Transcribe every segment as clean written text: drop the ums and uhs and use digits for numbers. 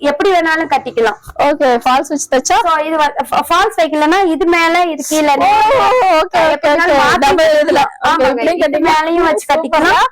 எப்படி வேணாலும் கட்டிக்கலாம். ஓகே, ஃபால்ஸ் வச்சு தச்சா இது ஃபால்ஸ் வைக்கலன்னா இது மேல இது கீழே மேலையும் வச்சு கட்டிக்கலாம்.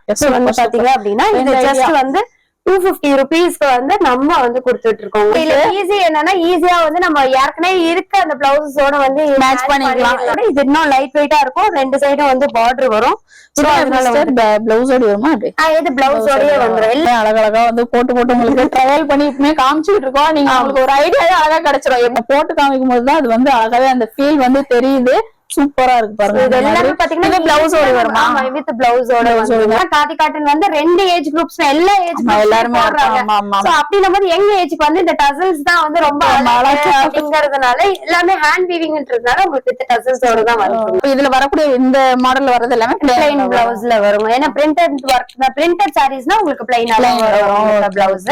பாத்தீங்க அப்படின்னா இது ஜஸ்ட் வந்து 250 rupeesக்கு வந்து நம்ம வந்து கொடுத்துட்டு இருக்கோம். இதுல ஈஸி என்னன்னா ஈஸியா வந்து நம்ம ஏற்கனவே இருக்க அந்த பிளவுஸோட வந்து மேட்ச் பண்ணிக்கலாம். இது இன்னும் லைட் வெயிட்டா இருக்கும். ரெண்டு சைடும் வந்து பார்டர் வரும். பிளவுஸோட வருமா? இது பிளவுஸோடயே வந்துடும். எல்லாம் அழகழகா வந்து போட்டு உங்களுக்கு ட்ரையல் பண்ணி இப்பமே காமிச்சுட்டு இருக்கோம். நீங்க உங்களுக்கு ஒரு ஐடியாவே அழகா கிடைச்சிடும். இப்ப போட்டு காமிக்கும் போதுதான் அது வந்து அழகாவே அந்த ஃபீல் வந்து தெரியுது. சூப்பரா இருக்கு பாருங்க. இது எல்லாமே பாத்தீங்கன்னா பிளவுஸோட வருமா? ஆமா, வித் பிளவுஸோட வருது. காதி காட்டன் வந்து ரெண்டு ஏஜ் குரூப்ஸ் எல்லா ஏஜ் எல்லாரும் போடுறாங்க. சோ அப்படினும்போது யங் ஏஜ்க்கு வந்து இந்த டசல்ஸ் தான் வந்து ரொம்ப அழகாங்கிறதுனால எல்லாமே ஹேண்ட் வீவிங்ன்றதுனால உங்களுக்கு வித் டசல்ஸோட தான் வரும். இதுல வரக்கூடிய இந்த மாடல்ல வரது எல்லாமே பிளைன் பிளவுஸ்ல வரும். ஏன்னா பிரிண்டட் வர்க் பிரிண்டட் சாரீஸ்னா உங்களுக்கு பிளைனால வரும் blouse.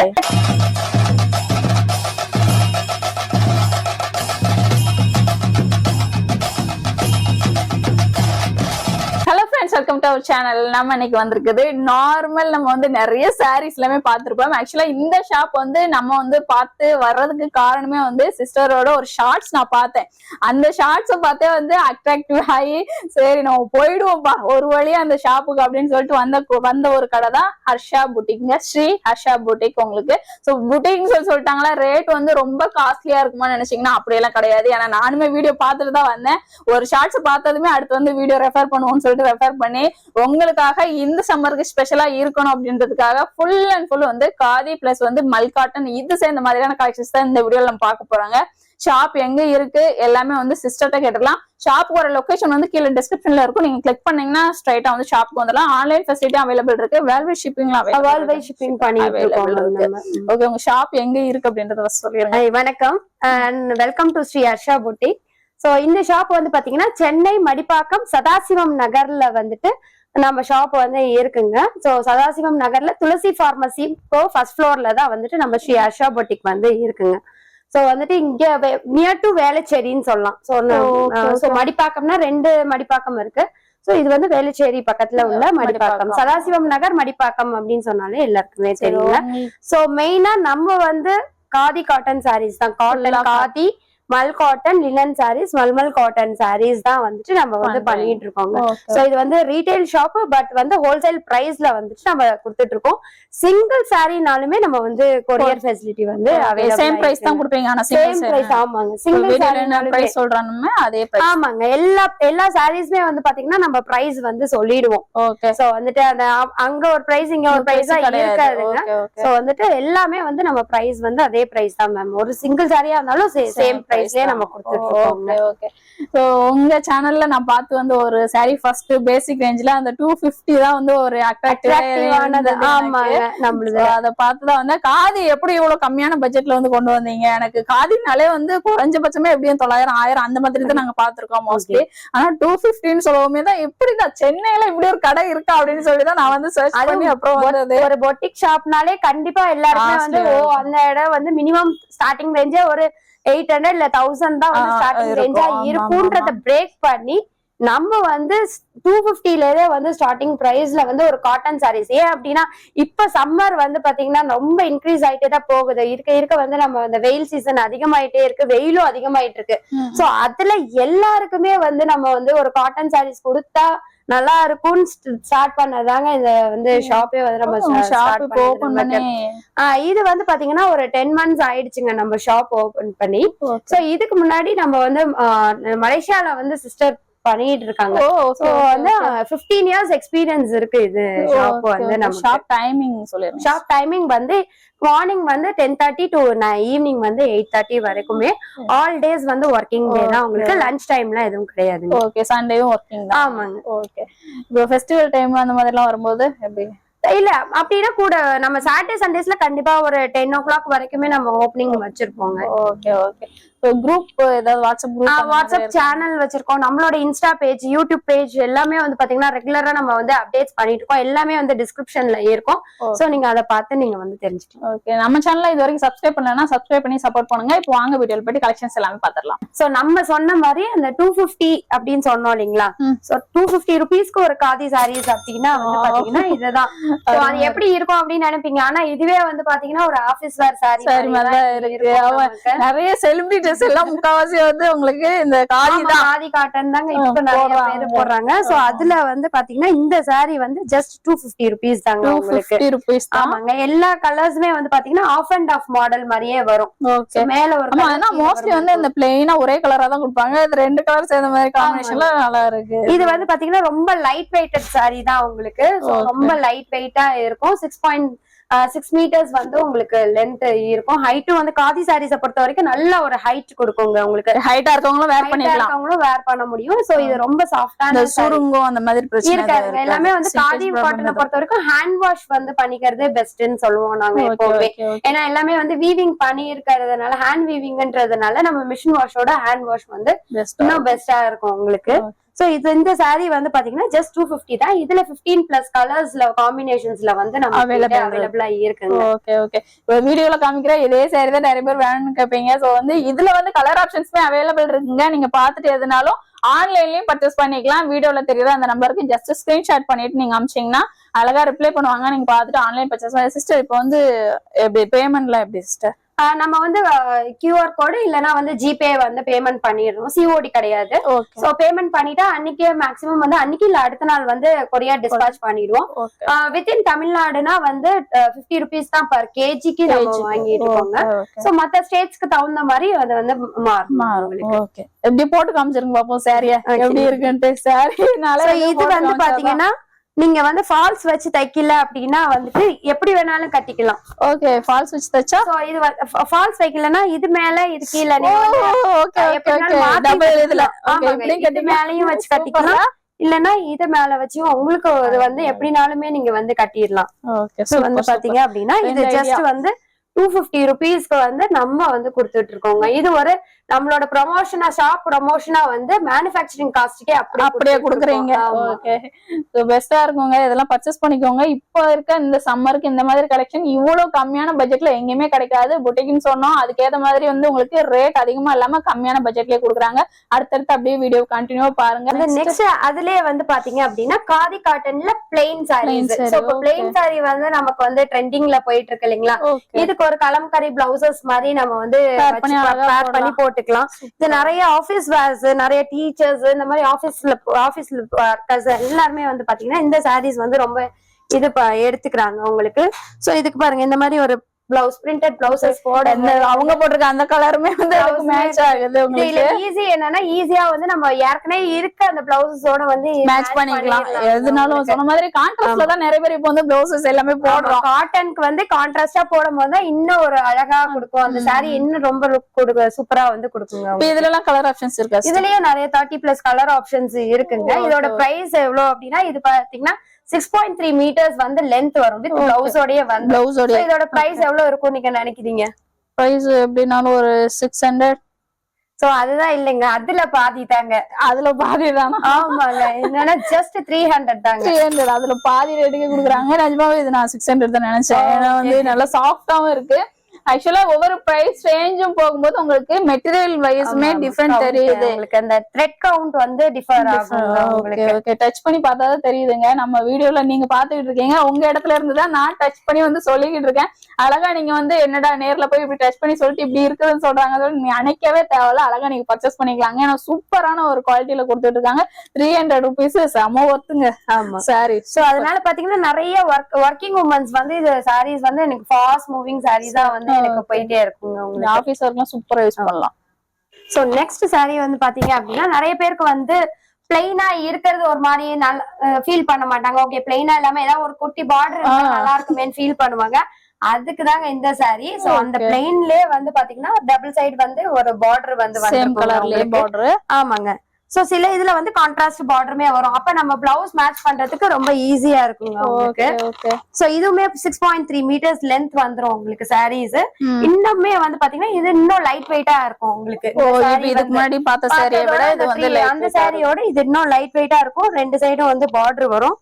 Welcome to our channel. நம்ம இன்னைக்கு வந்திருக்குது நார்மல். நம்ம வந்து நிறைய சாரீஸ் எல்லாமே பார்த்திருப்போம். ஆக்சுவலா இந்த ஷாப் வந்து நம்ம வந்து பார்த்து வர்றதுக்கு காரணமே வந்து சிஸ்டரோட ஒரு ஷார்ட்ஸ் நான் பார்த்தேன். அந்த ஷார்ட்ஸை பார்த்தே வந்து அட்ராக்டிவ் ஆகி சரி நம்ம போயிடுவோம்ப்பா ஒரு வழியா அந்த ஷாப்புக்கு அப்படின்னு சொல்லிட்டு வந்த ஒரு கடை தான் ஹர்ஷா புட்டிக்ங்க. ஸ்ரீ ஹர்ஷா புட்டிக். உங்களுக்கு ஸோ புட்டிக்னு சொல்லிட்டாங்களா, ரேட் வந்து ரொம்ப காஸ்ட்லியா இருக்குமான்னு நினைச்சீங்கன்னா அப்படியெல்லாம் கிடையாது. ஏன்னா நானுமே வீடியோ பார்த்துட்டு தான் வந்தேன். ஒரு ஷார்ட்ஸ் பார்த்ததுமே அடுத்து வந்து வீடியோ ரெஃபர் பண்ணுவோம்னு சொல்லிட்டு ரெஃபர் பண்ணி உங்களுக்காக இந்த சம்மருக்கு ஸ்பெஷலா இருக்கணும் அப்படின்றதுக்காக ஃபுல் அண்ட் ஃபுல் வந்து காதி பிளஸ் வந்து மல் காட்டன் இது சேர்ந்த மாதிரியான கலெக்ஷன்ஸ் தான் இந்த வீடியோல நம்ம பார்க்க போறாங்க. ஷாப் எங்க இருக்கு எல்லாமே வந்து சிஸ்டர்ட்ட கேட்டுக்கலாம். ஷாப்புக்கு ஒரு லொகேஷன் வந்து கீழே டிஸ்கிரிப்ஷன்ல இருக்கும். நீங்க கிளிக் பண்ணீங்கன்னா ஸ்ட்ரைட்டா வந்து ஷாப்புக்கு வந்துடலாம். ஆன்லைன் ஃபெசிலிட்டி அவைலபிள் இருக்கு. வேர்ல்ட் ஷிப்பிங்லாம் வேர்ல்ட் ஷிப்பிங் பண்ணி அவைலபிள் இருக்கு. ஓகே, உங்க ஷாப் எங்க இருக்கு அப்படின்றத சொல்லிருங்க. வணக்கம் and welcome to Shri Harsha boutique. So இந்த ஷாப் வந்து பாத்தீங்கன்னா சென்னை மடிப்பாக்கம் சதாசிவம் நகர்ல வந்துட்டு நம்ம ஷாப் வந்து இருக்குங்க. சோ சதாசிவம் நகர்ல துளசி பார்மசி ஃபர்ஸ்ட் ஃப்ளோர்ல தான் வந்துட்டு நம்ம ஸ்ரீ ஹர்ஷா புட்டிக் வந்து இருக்குங்க. சோ வந்துட்டு இங்க நியர் டு வேளச்சேரின்னு சொல்லலாம். சோ மடிப்பாக்கம்னா ரெண்டு மடிப்பாக்கம் இருக்கு. சோ இது வந்து வேளச்சேரி பக்கத்துல உள்ள மடிப்பாக்கம். சதாசிவம் நகர் மடிப்பாக்கம் அப்படின்னு சொன்னாலே எல்லாருக்குமே தெரியுங்க. சோ மெயினா நம்ம வந்து காதி காட்டன் சாரீஸ் தான். Cotton khadi mul cotton linen sarees mulmul cotton sarees தான் வந்துட்டு நம்ம வந்து பண்ணிட்டு இருக்கோங்க. சோ இது வந்து ரீட்டைல் ஷாப் பட் வந்து ஹோல்சேல் பிரைஸ்ல வந்துட்டு நம்ம கொடுத்துட்டு இருக்கோம். சிங்கிள் சாரினாலுமே நம்ம வந்து கொரியர் ஃபெசிலிட்டி வந்து சேம் பிரைஸ் தான் கொடுப்பீங்க. ஆனா சேம் பிரைஸ். ஆமாங்க, சிங்கிள் சாரினாலுமே பிரைஸ் சொல்றானுமே அதே பிரைஸ். ஆமாங்க, எல்லா சாரீஸ்மே வந்து பாத்தீங்கன்னா நம்ம பிரைஸ் வந்து சொல்லிடுவோம். ஓகே, சோ வந்துட்டு அந்த அங்க ஒரு பிரைஸ் இங்க ஒரு பிரைஸா இருக்காதுங்க. சோ வந்துட்டு எல்லாமே வந்து நம்ம பிரைஸ் வந்து அதே பிரைஸ் தான் மேம். ஒரு சிங்கிள் சாரியா இருந்தாலும் சேம் பிரைஸ்லயே நம்ம கொடுத்துட்டு இருக்கோம். ஓகே, சோ உங்க சேனல்ல நான் பார்த்து வந்து ஒரு சாரி ஃபர்ஸ்ட் பேசிக் ரேஞ்ச்ல அந்த 250 தான் வந்து ஒரு அட்ராக்டிவானது. ஆமாங்க, நம்மளுது அத பார்த்துதான் வந்து காதி எப்படி இவ்வளவு கம்மியான பட்ஜெட்ல வந்து கொண்டு வந்தீங்க. எனக்கு காதினாலே வந்து குறைஞ்சபட்சமே எப்படியும் 900 1000 அந்த மாதிரி தான் நாங்க பாத்துருக்கோம் மோஸ்ட்லி. ஆனா 250ன்னு சொல்லவுமே தான் எப்படிதான் சென்னையில இப்படி ஒரு கடை இருக்கா அப்படின்னு சொல்லிதான் நான் வந்து சர்ச் பண்ணி அப்புறம் வந்து ஒரு பொட்டிக் ஷாப்னாலே கண்டிப்பா எல்லாருமே வந்து அந்த இடம் வந்து மினிமம் ஸ்டார்டிங் ரேஞ்சே ஒரு 800 இல்ல 1000 தான் வந்து ஸ்டார்டிங் ரேஞ்சா இருக்கும்ன்றத பிரேக் பண்ணி நம்ம வந்து 250ல வந்து ஸ்டார்டிங் பிரைஸ்ல வந்து ஒரு காட்டன் சாரீஸ். ஏன் அப்படின்னா இப்ப சம்மர் வந்து பாத்தீங்கன்னா ரொம்ப இன்க்ரீஸ் ஆயிட்டே தான் போகுது. இருக்க வந்து நம்ம இந்த வெயில் சீசன் அதிகமாயிட்டே இருக்கு, வெயிலும் அதிகமாயிட்டு இருக்கு. சோ அதுல எல்லாருக்குமே வந்து நம்ம வந்து ஒரு காட்டன் சாரீஸ் கொடுத்தா நல்லா இருக்கும்னு ஸ்டார்ட் பண்ணதாங்க இந்த வந்து ஷாப்பே வந்து நம்ம ஸ்டார்ட் ஓபன் பண்ணி. இது வந்து பாத்தீங்கன்னா ஒரு 10 months ஆயிடுச்சுங்க நம்ம ஷாப் ஓபன் பண்ணி. சோ இதுக்கு முன்னாடி நம்ம வந்து மலேசியால வந்து சிஸ்டர் பண்ணிட்டு இருக்காங்க. சோ வந்து 15 years எக்ஸ்பீரியன்ஸ் இருக்கு. இது ஷாப் வந்து நம்ம ஷாப் டைமிங் சொல்லிருங்க. ஷாப் டைமிங் வந்து மார்னிங் வந்து 10:30 to ஈவினிங் வந்து 8:30 வரைக்குமே ஆல் டேஸ் வந்து ஒர்க்கிங் டே தான். உங்களுக்கு லஞ்ச் டைம்லாம் எதுவும் கிடையாது. ஓகே, சண்டேவும் ஒர்க்கிங் தான். ஆமாங்க. ஓகே, இப்போ ஃபெஸ்டிவல் டைம் அந்த மாதிரி எல்லாம் வரும்போது எப்படி இல்ல அப்படின்னா கூட நம்ம சாட்டர்டே சண்டேஸ்ல கண்டிப்பா ஒரு 10 o'clock வரைக்குமே நம்ம ஓபனிங் வச்சிருப்போங்க. ஓகே ஓகே, குரூப் ஏதாவது வாட்ஸ்அப் சேனல் வச்சிருக்கோம். நம்மளோட இன்ஸ்டா பேஜ், யூடியூப் பேஜ் எல்லாமே வந்து பாத்தீங்கன்னா ரெகுலரா நம்ம வந்து அப்டேட்ஸ் பண்ணிட்டு இருக்கோம். எல்லாமே வந்து டிஸ்கிரிப்ஷன்ல இருக்கும். சோ நீங்க அதை பார்த்து நீங்க வந்து தெரிஞ்சுக்கலாம். ஓகே, நம்ம சேனல்ல இது வரைக்கும் சப்ஸ்கிரைப் பண்ணலன்னா சப்ஸ்கிரைப் பண்ணி சப்போர்ட் பண்ணுங்க. இப்போ வாங்க வீடியோல போய் கலெக்ஷன்ஸ் எல்லாமே பாத்துறலாம். சோ நம்ம சொன்ன மாதிரி அந்த 250 அப்படின்னு சொன்னோம் இல்லீங்களா. சோ 250 rupeesக்கு ஒரு காதி சாரீஸ் அப்படின்னா வந்து பாத்தீங்கன்னா இதுதான் அது எப்படி இருக்கும் அப்படின்னு நினைப்பீங்க. ஆனா இதுவே வந்து பாத்தீங்கன்னா ஒரு ஆபீஸ் வேர் சாரி மாதிரிதான் இருக்கு. நிறைய செலிபிரிட்டிஸ் எல்லாம் முக்காவாசி வந்து உங்களுக்கு இந்த காதி காட்டன் தாங்க இப்ப நிறைய பேர் போடுறாங்க. சோ அதுல வந்து பாத்தீங்கன்னா இந்த சாரி வந்து ஜஸ்ட் 250 rupees தாங்க. 250 rupees. ஆமாங்க. எல்லா கலர்ஸுமே வந்து பாத்தீங்கன்னா ஆஃப் அண்ட் ஆஃப் மாடல் மாதிரியே வரும். மேல ஒரு மோஸ்ட்லி வந்து இந்த பிளெயினா ஒரே கலரா தான் கொடுப்பாங்க. இது 2 கலர் சேர்ந்த மாதிரி காம்பினேஷன்ல நல்லா இருக்கு. இது வந்து பாத்தீங்கன்னா ரொம்ப லைட் வெயிட்டட் சாரி தான் உங்களுக்கு. ரொம்ப லைட் வெயிட்டா இருக்கும். 6 meters வந்து உங்களுக்கு லென்த் இருக்கும். ஹைட்டும் வந்து காதி சாரீஸை பொறுத்த வரைக்கும் நல்ல ஒரு ஹைட் கொடுக்குங்க. உங்களுக்கு ஹைட்டா இருக்கவங்களும் வேர் பண்ண முடியும். சோ இது ரொம்ப சாஃப்டான சுருங்கும் அந்த மாதிரி பிரச்சனை இருக்காது. எல்லாமே வந்து காதி காட்டனை பொறுத்த வரைக்கும் ஹேண்ட் வாஷ் வந்து பண்ணிக்கிறதே பெஸ்ட்னு சொல்லுவோம் நாங்க எப்பவுமே. ஏன்னா எல்லாமே வந்து வீவிங் பண்ணி இருக்கிறதுனால, ஹேண்ட் வீவிங்ன்றதுனால நம்ம மிஷின் வாஷோட ஹேண்ட் வாஷ் வந்து இன்னும் பெஸ்டா இருக்கும் உங்களுக்கு. சோ இது இந்த சாரி வந்து பாத்தீங்கன்னா ஜஸ்ட் 250 தான். இதுல 15+ கலர்ஸ்ல காம்பினேஷன்ஸ்ல வந்து நம்ம அவைலபிளா இருக்குங்க. Okay okay. இப்போ வீடியோல காமிக்கிற இதே சாரி தான் நிறைய பேர் வேணும்னு கேட்பீங்க. சோ வந்து இதுல வந்து கலர் ஆப்ஷன்ஸ்மே அவைலபிள் இருக்குங்க. நீங்க பாத்துட்டு எதுனாலும் ஆன்லைன்லயும் பர்ச்சேஸ் பண்ணிக்கலாம். வீடியோல தெரியுற அந்த நம்பருக்கு ஜஸ்ட் ஸ்கிரீன்ஷாட் பண்ணிட்டு நீங்க அமிச்சீங்கன்னா அழகா ரிப்ளை பண்ணுவாங்க. நீங்க பாத்துட்டு ஆன்லைன் பர்ச்சேஸ். சிஸ்டர் இப்போ வந்து எப்படி பேமெண்ட்லாம் எப்படி சிஸ்டர்? நம்ம வந்து QR கோடு இல்லனா வந்து ஜிபே வந்து பேமெண்ட் பண்ணிடுறோம். COD கிடையாது. சோ பேமெண்ட் பண்ணிட்டா அன்னைக்கே மேக்ஸிமம் வந்து அன்னைக்கு இல்ல அடுத்த நாள் வந்து கொரியர் டிஸ்பாட்ச் பண்ணிடுவோம். வித்தின் தமிழ்நாடுனா வந்து 50 rupees தான் per kgக்கு நம்ம வாங்கிட்டு இருக்கோங்க. சோ மத்த ஸ்டேட்ஸ்க்கு தகுந்த மாதிரி அது வந்து மாறும். ஓகே. எப்படி போட்டு காமிச்சிருங்க பாப்போம் சாரியா எப்படி இருக்குன்னு. சாரினால இது வந்து பாத்தீங்கன்னா நீங்க வந்து ஃபால்ஸ் வச்சு தைக்கல அப்படின்னா வந்துட்டு எப்படி வேணாலும் கட்டிக்கலாம். ஓகே. ஃபால்ஸ் வச்சு தைச்சா இது ஃபால்ஸ் வைக்கலன்னா இது மேல இது கீழே இது மேலயும் வச்சு கட்டிக்கலாம். இல்லன்னா இது மேல வச்சும் உங்களுக்கு வந்து எப்படினாலுமே நீங்க வந்து கட்டிடலாம். வந்து பாத்தீங்க அப்படின்னா இது ஜஸ்ட் வந்து 250 rupeesக்கு வந்து நம்ம வந்து கொடுத்துட்டு இருக்கோங்க. இது ஒரு நம்மளோட ப்ரமோஷனா, ஷாப் ப்ரமோஷனா வந்து மேனுஃபேக்சரிங் காஸ்ட்க்கே அப்படியே கொடுக்குறீங்க. ஓகே. சோ பெஸ்டா இருக்குங்க. இதெல்லாம் பர்ச்சேஸ் பண்ணிக்கோங்க. இப்போ இருக்க இந்த சம்மருக்கு இந்த மாதிரி கலெக்ஷன் இவ்வளவு கம்மியான பட்ஜெட்ல எங்கேயுமே கிடைக்காது. புட்டிக்னு சொன்னோம், அதுக்கேற்ற மாதிரி வந்து உங்களுக்கு ரேட் அதிகமா இல்லாம கம்மியான பட்ஜெட்லயே கொடுக்குறாங்க. அடுத்தடுத்து அப்படியே வீடியோ கண்டினியூ பாருங்க. நெக்ஸ்ட் அதுலயே வந்து பாத்தீங்க அப்படின்னா காதி காட்டன்ல பிளெயின் சாரீஸ். சோ இப்போ பிளெயின் சாரி வந்து நமக்கு வந்து ட்ரெண்டிங்ல போயிட்டு இருக்கு இல்லைங்களா? இதுக்கு ஒரு கலம்கரி பிளவுசஸ் மாதிரி நம்ம வந்து பேர் பண்ணி போட்டுக்கலாம். இது நிறைய ஆபீஸ் வேர்ஸ், நிறைய டீச்சர்ஸ், இந்த மாதிரி ஆபீஸ்ல ஒர்க்கர்ஸ் எல்லாருமே வந்து பாத்தீங்கன்னா இந்த சாரீஸ் வந்து ரொம்ப இது எடுத்துக்கிறாங்க உங்களுக்கு. சோ இதுக்கு பாருங்க இந்த மாதிரி ஒரு பிளவுஸ், பிரிண்டட் பிளவுசஸ் போட அவங்க போட்டிருக்க அந்த கலருமே வந்து மேட்ச் ஆகுது. உங்களுக்கு ஈஸி என்னன்னா ஈஸியா வந்து நம்ம ஏற்கனவே இருக்க அந்த பிளவுஸோட வந்து மேட்ச் பண்ணிக்கலாம். எதுனாலும் சொன்ன மாதிரி கான்ட்ராஸ்ட்ல தான் நிறைய பேர் இப்போ வந்து பிளவுசஸ் எல்லாமே போடுறோம். காட்டனுக்கு வந்து கான்ட்ராஸ்டா போடும் போது இன்னும் ஒரு அழகா கொடுக்கும். அந்த சாரி இன்னும் ரொம்ப லுக் கொடுக்க சூப்பரா வந்து கொடுக்குங்க. இதுல எல்லாம் கலர் ஆப்ஷன்ஸ் இருக்கா? இதுலயே நிறைய 30+ கலர் ஆப்ஷன்ஸ் இருக்குங்க. இதோட பிரைஸ் எவ்வளவு அப்படின்னா இது பாத்தீங்கன்னா 6.3 meters வந்து லென்த் வரும். வித் பிளவுஸோடயே வந்து இதோட பிரைஸ் எவ்வளவு இருக்கும் நீங்க நினைக்கிறீங்க? பிரைஸ் எப்படினாலும் ஒரு 600. சோ அதுதான் இல்லைங்க, அதுல பாதி தாங்க. அதுல பாதி தானா? ஆமாங்க. என்னன்னா ஜஸ்ட் 300 தாங்க. 300 அதுல பாதி ரேட்டுக்கு கொடுக்குறாங்க. நிஜமாவே இது நான் 600 தான் நினைச்சேன். ஏன்னா வந்து நல்லா சாஃப்டாவும் இருக்கு. ஆக்சுவலா ஒவ்வொரு பிரைஸ் ரேஞ்சும் போகும்போது உங்களுக்கு மெட்டீரியல் வைஸ்மே டிஃபரெண்ட் தெரியுது. உங்களுக்கு அந்த த்ரெட் கவுண்ட் வந்து டிஃபர் ஆகும். ஓகே. டச் பண்ணி பார்த்தாதான் தெரியுதுங்க. நம்ம வீடியோல நீங்க பாத்துக்கிட்டு இருக்கீங்க, உங்க இடத்துல இருந்துதான் நான் டச் பண்ணி வந்து சொல்லிக்கிட்டு இருக்கேன். அழகா நீங்க வந்து என்னடா நேர்ல போய் இப்படி டச் பண்ணி சொல்லிட்டு இப்படி இருக்குதுன்னு சொல்றாங்க, நீ நினைக்கவே தேவையில்ல. அழகா நீங்க பர்ச்சேஸ் பண்ணிக்கலாங்க. ஏன்னா சூப்பரான ஒரு குவாலிட்டியில கொடுத்துட்டு இருக்காங்க. 300 rupees செம ஒர்த்துங்க. ஆமா சாரி. சோ அதனால பாத்தீங்கன்னா நிறைய ஒர்க்கிங் உமன்ஸ் வந்து இது சாரீஸ் வந்து எனக்கு ஃபாஸ்ட் மூவிங் சாரீஸ் தான் வந்து எனக்கு போயிட்டே இருக்குங்க. உங்களுக்கு ஆபீஸ் ஒர்க்லாம் சூப்பரா யூஸ் பண்ணலாம். சோ நெக்ஸ்ட் சாரி வந்து பாத்தீங்க அப்படின்னா நிறைய பேருக்கு வந்து பிளைனா இருக்கிறது ஒரு மாதிரி ஃபீல் பண்ண மாட்டாங்க. ஓகே பிளைனா இல்லாம ஏதாவது ஒரு குட்டி பார்டர் நல்லா இருக்குமேன்னு ஃபீல் பண்ணுவாங்க. அதுக்குதாங்க இந்த சாரி. சோ அந்த பிளைன்லயே வந்து பாத்தீங்கன்னா டபுள் சைடு வந்து ஒரு பார்டர் வந்து சேம் கலர்லயே பார்டர். ஆமாங்க. சோ சில இதுல வந்து கான்ட்ராஸ்ட் பார்டருமே வரும். அப்ப நம்ம பிளவுஸ் மேட்ச் பண்றதுக்கு ரொம்ப ஈஸியா இருக்குங்க உங்களுக்கு. சோ இதுவுமே 6.3 meters லென்த் வந்துரும் உங்களுக்கு சாரீஸ். இன்னுமே வந்து பாத்தீங்கன்னா இது இன்னும் லைட் வெயிட்டா இருக்கும் உங்களுக்கு. இதுக்கு முன்னாடி பார்த்த சாரியை விட இது வந்து அந்த சாரியோட இது இன்னும் லைட் வெயிட்டா இருக்கும். ரெண்டு சைடும் வந்து பார்டர் வரும்.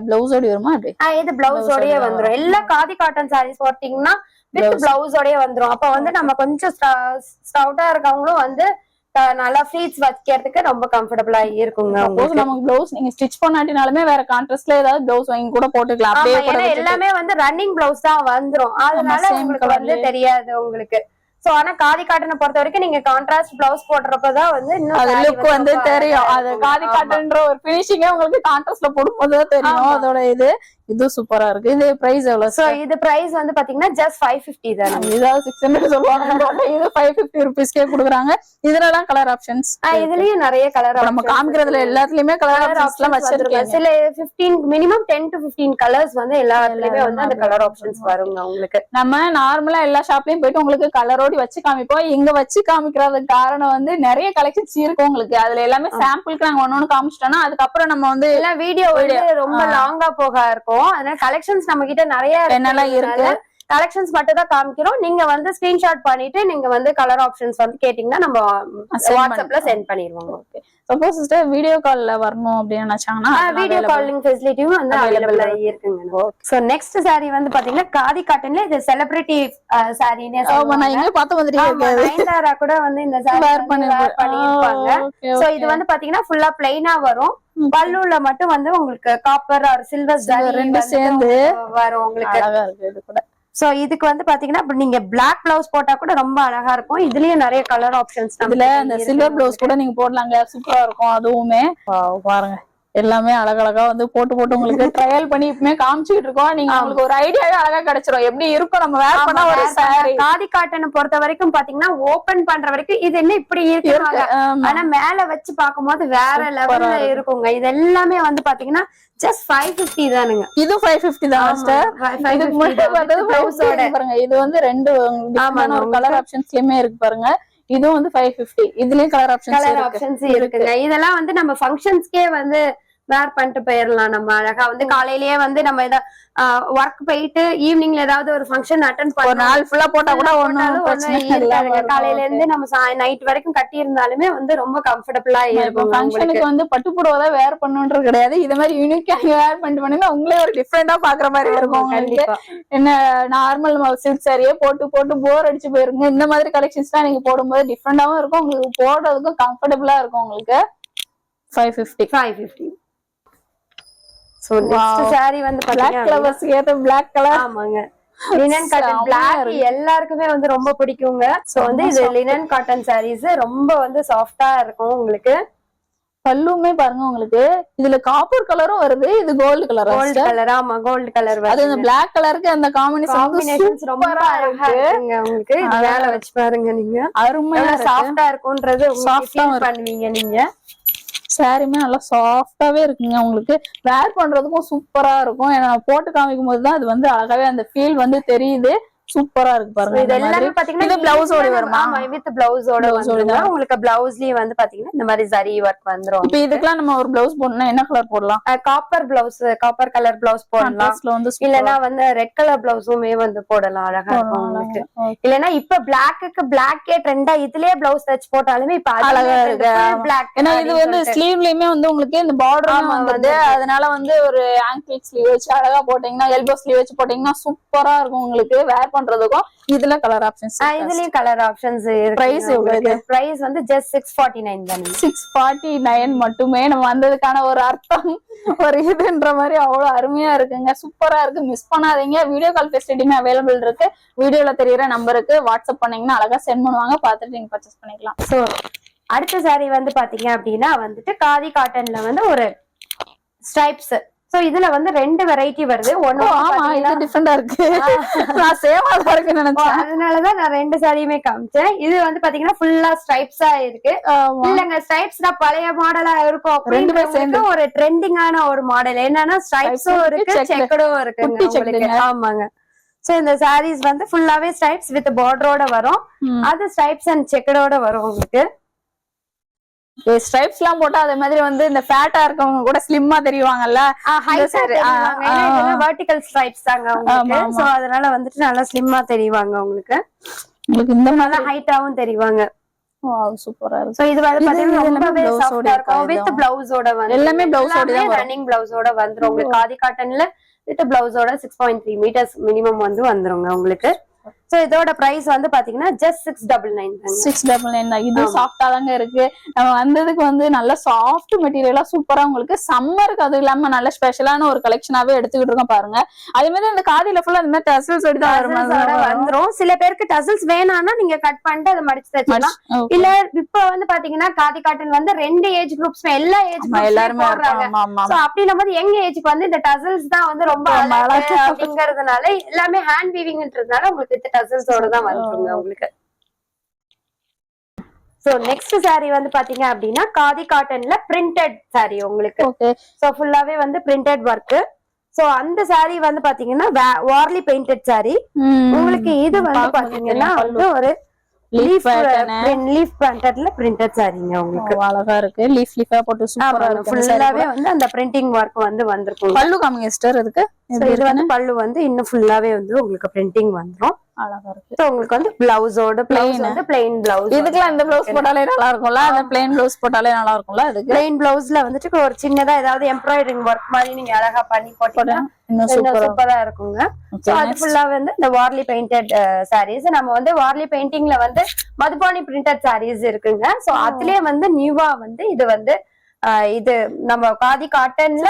பிளவுஸோட வருமா? இது பிளவுஸோடயே வந்துரும். எல்லா காதி காட்டன் சாரீஸ் போட்டீங்கன்னா வித் பிளவுஸோடயே வந்துரும். அப்ப வந்து நம்ம கொஞ்சம் ஸ்டவுட்டா இருக்கவங்களும் வந்து நல்லா ஃபிளீட்ஸ் வைக்கிறதுக்கு ரொம்ப கம்ஃபர்டபுளா இருக்குங்க. சப்போஸ் நமக்கு ப்ளவுஸ் நீங்க ஸ்டிச் பண்ணாட்டினாலுமே வேற கான்ட்ராஸ்ட்ல ஏதாவது ப்ளவுஸ் வாங்கி கூட போட்டுக்கலாம். அப்படியே கூட எல்லாமே வந்து ரன்னிங் ப்ளவுஸ் தான் வந்துரும், அதனால உங்களுக்கு வந்து தெரியாது உங்களுக்கு. சோ ஆனா காதி காட்டனை பொறுத்த வரைக்கும் நீங்க கான்ட்ராஸ்ட் பிளவுஸ் போடுறப்பதான் வந்து இன்னும் லுக் வந்து தெரியும். அது காதி காட்டன்ற ஒரு பினிஷிங்கே உங்களுக்கு கான்ட்ராஸ்ட்ல போடும்போது தெரியும் அதோட இது சூப்பரா இருக்கு. இது பிரைஸ் எவ்வளவு? சோ இது பிரைஸ் வந்து பாத்தீங்கன்னா ஜஸ்ட் 550 தான். இதாவது 600 சொல்லுவாங்க, இது 550 ரூபீஸ்க்கே குடுக்குறாங்க. இதுலலாம் கலர் ஆப்ஷன்ஸ், இதுலயும் நிறைய கலர் நம்ம காமிக்கிறதுல எல்லாத்துலயுமே கலர் ஆப்ஷன்ஸ்லாம் வச்சிருக்கேன். சில 15 மினிமம் 10 to 15 கலர்ஸ் வந்து எல்லாத்துலயுமே வந்து அந்த கலர் ஆப்ஷன்ஸ் வருங்க உங்களுக்கு. நம்ம நார்மலா எல்லா ஷாப்லயும் போயிட்டு உங்களுக்கு கலரோடி வச்சு காமிப்போம். இங்க வச்சு காமிக்கிறதுக்கு காரணம் வந்து நிறைய கலெக்ஷன்ஸ் இருக்கு உங்களுக்கு. அதுல எல்லாமே சாம்பிளுக்கு நாங்க ஒன்னொன்னு காமிச்சிட்டோம்னா அதுக்கப்புறம் நம்ம வந்து எல்லாம் வீடியோ ரொம்ப லாங்கா போக இருக்கும். அதனால கலெக்ஷன்ஸ் நம்ம கிட்ட நிறைய என்னெல்லாம் இருக்கு, கலெக்ஷன்ஸ் மட்டும் தான் காமிக்கிறோம். நீங்க வந்து ஸ்கிரீன்ஷாட் பண்ணிட்டு நீங்க வந்து கலர் ஆப்ஷன்ஸ் வந்து கேட்டீங்கன்னா நம்ம வாட்ஸ்அப்ல சென்ட் பண்ணிடுவோம். ஓகே. சப்போஸ் சிஸ்டர் வீடியோ கால்ல வரணும் அப்படின்னு நினைச்சாங்கன்னா வீடியோ காலிங் ஃபெசிலிட்டியும் வந்து அவைலபிளா இருக்குங்க. சோ நெக்ஸ்ட் saree வந்து பாத்தீங்கன்னா காதி காட்டன்ல இது செலிபிரிட்டி சாரினே சொல்லுவாங்க. நான் இங்க பார்த்த மாதிரி இருக்கு. நயன்தாரா கூட வந்து இந்த saree வேர் பண்ணிருப்பாங்க. சோ இது வந்து பாத்தீங்கன்னா ஃபுல்லா பிளைனா வரும். பல்லுல மட்டும் வந்து உங்களுக்கு காப்பர் ஆர் சில்வர் ரெண்டு சேர்ந்து வரும் உங்களுக்கு. அழகா இருக்கு இது கூட. சோ இதுக்கு வந்து பாத்தீங்கன்னா நீங்க பிளாக் பிளவுஸ் போட்டா கூட ரொம்ப அழகா இருக்கும். இதுலயும் நிறைய கலர் ஆப்ஷன்ஸ், இதுல இந்த சில்வர் பிளவுஸ் கூட நீங்க போடலாங்க, சூப்பரா இருக்கும். அதுவுமே பாருங்க எல்லாமே அழகழகா வந்து போட்டு உங்களுக்கு ட்ரையல் பண்ணி இப்பமே காமிச்சிட்டு இருக்கோம். நீங்க உங்களுக்கு ஒரு ஐடியாவே அழகா கிடைச்சிரும் எப்படி இருக்கும் நம்ம வேர் பண்ணா ஒரு saree. காதி காட்டனை பொறுத்த வரைக்கும் பாத்தீங்கன்னா ஓபன் பண்ற வரைக்கும் இது என்ன இப்படி இருக்கு, ஆனா மேல வச்சு பாக்கும்போது வேற லெவல்ல இருக்குங்க. இது எல்லாமே வந்து பாத்தீங்கன்னா ஜஸ்ட் 550 தானுங்க. இது 550 தான் சிஸ்டர். இதுக்கு முன்னாடி பார்த்தது பிளவுஸோட பாருங்க. இது வந்து ரெண்டு கலர் ஆப்ஷன்ஸ்லயுமே இருக்கு பாருங்க. இதுவும் வந்து 550. இதுலயும் கலர் ஆப்ஷன்ஸ் இருக்குங்க. இதெல்லாம் வந்து நம்ம ஃபங்க்ஷன்ஸ்க்கே வந்து வேர் பண்ணிட்டு போயிடலாம். நம்ம அழகா வந்து காலையிலேயே வந்து நம்ம ஏதாவது ஒர்க் போயிட்டு ஈவினிங்ல ஏதாவது ஒரு ஃபங்க்ஷன் அட்டெண்ட் பண்ண நாள் ஃபுல்லா போட்டா கூட ஒண்ணும் பிரச்சனை இல்ல. காலையில இருந்து நம்ம நைட் வரைக்கும் கட்டி இருந்தாலுமே வந்து ரொம்ப கம்ஃபர்டபுளா இருக்கும். ஃபங்க்ஷனுக்கு வந்து பட்டு புடவை வேர் பண்ணணும்ன்றது கிடையாது. இது மாதிரி யூனிக்கா வேர் பண்ணிட்டு பண்ணுங்க, உங்களே ஒரு டிஃபரெண்டா பாக்குற மாதிரி இருக்கும். என்ன நார்மல் சில்க் சாரியே போட்டு போர் அடிச்சு போயிருங்க. இந்த மாதிரி கலெக்ஷன்ஸ் தான் நீங்க போடும்போது டிஃபரெண்டாவும் இருக்கும், உங்களுக்கு போடுறதுக்கும் கம்ஃபர்டபுளா இருக்கும். உங்களுக்கு 550. சோ நெக்ஸ்ட் saree வந்து black flowers ஏத்த black கலர். ஆமாங்க, லினன் காட்டன் black எல்லாருக்குமே வந்து ரொம்ப பிடிக்குங்க. சோ வந்து இது லினன் காட்டன் sarees ரொம்ப வந்து சாஃப்ட்டா இருக்கும் உங்களுக்கு. பல்லுமே பாருங்க உங்களுக்கு இதுல காப்பர் கலரும் வருது, இது கோல்ட் கலர். கோல்ட் கலர், ஆமா கோல்ட் கலர் வருது. அது இந்த black கலருக்கு அந்த காம்பினேஷன் ரொம்ப அழகா இருக்குங்க உங்களுக்கு. இது மேல வச்சு பாருங்க, நீங்க அருமையா சாஃப்ட்டா இருக்கும்ன்றது சாஃப்ட்டா பண்ணுவீங்க. நீங்க சாரியுமே நல்லா சாஃப்டாவே இருக்குங்க, உங்களுக்கு வேர் பண்றதுக்கும் சூப்பரா இருக்கும். ஏன்னா போட்டு காமிக்கும் போதுதான் அது வந்து அழகாவே அந்த ஃபீல் வந்து தெரியுது. சூப்பரா இருக்கு பாருங்க. இது எல்லாமே பாத்தீங்கன்னா இது பிளவுஸோட வருமா? ஆமா, வித் பிளவுஸோட வந்துருங்க. உங்களுக்கு பிளவுஸ்லயே வந்து பாத்தீங்கன்னா இந்த மாதிரி ஜரி வர்க் வந்துரும். இப்போ இதுக்கெல்லாம் நம்ம ஒரு பிளவுஸ் போடணும்னா என்ன கலர் போடலாம்? Copper blouse, copper colour blouse போடலாம். இல்லனா வந்து ரெட் கலர் பிளவுஸுமே வந்து போடலாம், அழகா இருக்கும் உங்களுக்கு. இல்லனா இப்ப பிளாக்குக்கு பிளாக்கே ட்ரெண்டா, இதுலயே பிளவுஸ் தச்சு போட்டாலுமே இப்ப அழகா இருக்கு பிளாக். ஏன்னா இது வந்து ஸ்லீவ்லயுமே வந்து உங்களுக்கு இந்த பார்டரும் வந்துருது. அதனால வந்து ஒரு ஆங்கிள் ஸ்லீவ் வச்சு அழகா போட்டீங்கன்னா, எல்போ ஸ்லீவ் வச்சு போட்டீங்கன்னா சூப்பரா இருக்கும் உங்களுக்கு வேர் பண்றதுக்கும். இதுல கலர் ஆப்ஷன்ஸ், இதுலயும் கலர் ஆப்ஷன்ஸ் இருக்கு. பிரைஸ் எவ்வளவு? பிரைஸ் வந்து ஜஸ்ட் 649 தான். 649 மட்டுமே. நம்ம வந்ததுக்கான ஒரு அர்த்தம் ஒரு இதுன்ற மாதிரி அவ்வளவு அருமையா இருக்குங்க, சூப்பரா இருக்கு. மிஸ் பண்ணாதீங்க. வீடியோ கால் ஃபெசிலிட்டியுமே அவைலபிள் இருக்கு. வீடியோல தெரியுற நம்பருக்கு வாட்ஸ்அப் பண்ணீங்கன்னா அழகா சென்ட் பண்ணுவாங்க, பார்த்துட்டு நீங்க பர்ச்சேஸ் பண்ணிக்கலாம். சோ அடுத்த saree வந்து பாத்தீங்க அப்படின்னா வந்துட்டு காதி காட்டன்ல வந்து ஒரு ஸ்ட்ரைப்ஸ். சோ இதுல வந்து ரெண்டு வெரைட்டி வருது. ஒண்ணு இது டிஃபரெண்டா இருக்கு, நான் சேமா தான் இருக்கு நினைச்சேன். அதனாலதான் நான் ரெண்டு சாரியுமே காமிச்சேன். இது வந்து பாத்தீங்கன்னா ஃபுல்லா ஸ்ட்ரைப்ஸா இருக்கு. இல்லங்க ஸ்ட்ரைப்ஸ்னா பழைய மாடலா இருக்கும், ரெண்டுமே சேர்ந்து ஒரு ட்ரெண்டிங்கான ஒரு மாடல். என்னன்னா ஸ்ட்ரைப்ஸும் இருக்கு, செக்கடும் இருக்கு. ஆமாங்க. சோ இந்த sarees வந்து ஃபுல்லாவே ஸ்ட்ரைப்ஸ் வித் பார்டரோட வரும். அது ஸ்ட்ரைப்ஸ் அண்ட் செக்கடோட வரும் உங்களுக்கு. ஸ்ட்ரைப்ஸ் எல்லாம் போட்டா அதே மாதிரி வந்து இந்த ஃபேட்டா இருக்கவங்க கூட ஸ்லிம்மா தெரிவாங்கல்ல, வெர்டிகல் ஸ்ட்ரைப்ஸ் தாங்க உங்களுக்கு. சோ அதனால வந்துட்டு நல்லா ஸ்லிம்மா தெரிவாங்க உங்களுக்கு. உங்களுக்கு இந்த மாதிரி ஹைட்டாவும் தெரிவாங்க. சூப்பரா இருக்கு. சோ இது வந்து பாத்தீங்கன்னா ரொம்பவே சாஃப்ட்டா இருக்கும். வித் பிளவுஸோட வந்து எல்லாமே பிளவுஸோட தான் ரன்னிங் பிளவுஸோட வந்துரும் உங்களுக்கு. காதி காட்டன்ல வித் பிளவுஸோட 6.3 மீட்டர்ஸ் மினிமம் வந்து வந்துருங்க உங்களுக்கு. சோ இதோட பிரைஸ் வந்து பாத்தீங்கன்னா ஜஸ்ட் 699 699 தான். இது சாஃப்டா தாங்க இருக்கு. நம்ம வந்ததுக்கு வந்து நல்ல சாஃப்ட் மெட்டீரியலா சூப்பரா உங்களுக்கு சம்மருக்கு அது இல்லாம நல்ல ஸ்பெஷலான ஒரு கலெக்ஷனாவே எடுத்துக்கிட்டு இருக்கோம் பாருங்க. அதே மாதிரி இந்த காதில ஃபுல்லா இந்த மாதிரி டசல்ஸ் தான் வந்துரும். சில பேருக்கு டசல்ஸ் வேணாம்னா நீங்க கட் பண்ணிட்டு அதை மடிச்சு தச்சுக்கலாம். இல்ல இப்ப வந்து பாத்தீங்கன்னா காதி காட்டன் வந்து 2 ஏஜ் குரூப்ஸ் எல்லா ஏஜ் எல்லாருமே போடுறாங்க. சோ அப்படின்னும் போது யங் ஏஜ்க்கு வந்து இந்த டசல்ஸ் தான் வந்து ரொம்ப அழகா அப்படிங்கறதுனால எல்லாமே ஹேண்ட் வீவிங்ன்றதுனால உங்களுக்கு டசல்ஸோட தான் வந்துருங்க உங்களுக்கு. சோ நெக்ஸ்ட் saree வந்து பாத்தீங்க அப்படின்னா காதி காட்டன்ல பிரிண்டட் saree உங்களுக்கு. சோ ஃபுல்லாவே வந்து பிரிண்டட் ஒர்க். சோ அந்த saree வந்து பாத்தீங்கன்னா வார்லி பெயிண்டட் saree உங்களுக்கு. இது வந்து பாத்தீங்கன்னா வந்து ஒரு லீஃப் பேட்டர்ன்ல பிரிண்டட் சாரீங்க உங்களுக்கு. அழகா இருக்கு. லீஃபா போட்டு சூப்பரா இருக்கு. ஃபுல்லாவே வந்து அந்த பிரிண்டிங் வர்க் வந்து வந்திருக்கும். பல்லு காமிங்க சிஸ்டர். இதுக்கு இது வந்து பல்லு வந்து இன்னும் ஃபுல்லாவே வந்து உங்களுக்கு பிரிண்டிங் வந்துரும். அழகா இருக்கு. சோ உங்களுக்கு வந்து பிளவுஸோட பிளவுஸ் வந்து plain blouse. இதுக்குலாம் இந்த பிளவுஸ் போட்டாலே நல்லா இருக்கும்ல. அந்த plain blouse போட்டாலே நல்லா இருக்கும்ல. அதுக்கு plain blouseல வந்துட்டு ஒரு சின்னதா ஏதாவது எம்ப்ராய்டரிங் வர்க் மாதிரி நீங்க அழகா பண்ணி போட்டீங்கன்னா இன்னும் சூப்பரா இருக்குங்க. சோ அது ஃபுல்லா வந்து இந்த வார்லி பெயிண்டட் sarees. நம்ம வந்து வார்லி பெயிண்டிங்ல வந்து மதுபானி பிரிண்டட் sarees இருக்குங்க. சோ அதுலயே வந்து நியூவா வந்து இது வந்து இது நம்ம காதி காட்டன்ல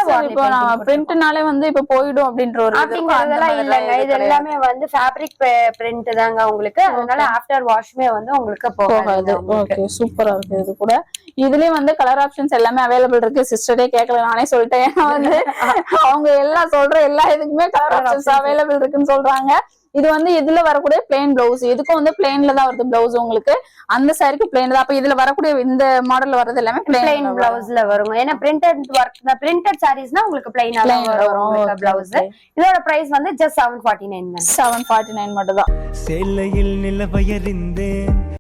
பிரிண்ட்னாலே வந்து இப்ப போயிடும் அப்படின்ற ஒரு அப்படிங்கறதெல்லாம் இல்லங்க. இது எல்லாமே வந்து ஃபேப்ரிக் பிரிண்ட் தாங்க உங்களுக்கு. அதனால ஆஃப்டர் வாஷ்மே வந்து உங்களுக்கு போகாது. ஓகே சூப்பரா இருக்கு. இது கூட இதுலயும் வந்து கலர் ஆப்ஷன்ஸ் எல்லாமே அவைலபிள் இருக்கு. சிஸ்டரே கேட்கல, நானே சொல்லிட்டேன். ஏன்னா வந்து அவங்க எல்லாம் சொல்ற எல்லா இதுக்குமே கலர் ஆப்ஷன்ஸ் அவைலபிள் இருக்குன்னு சொல்றாங்க. இது வந்து இதுல வரக்கூடிய பிளெயின் பிளவுஸ். இதுக்கும் வந்து பிளெயின்ல தான் வருது பிளவுஸ் உங்களுக்கு. அந்த சாரிக்கு பிளெயின் தான். அப்ப இதுல வரக்கூடிய இந்த மாடல்ல வரது எல்லாமே பிளெயின் பிளவுஸ்ல வரும். ஏன்னா பிரிண்டட் வர்க் பிரிண்டட் சாரீஸ்னா உங்களுக்கு பிளெயினா வரும் பிளவுஸ். இதோட பிரைஸ் வந்து ஜஸ்ட் 749 749 மட்டும் தான். சேலையில் நிலவயறிந்தேன்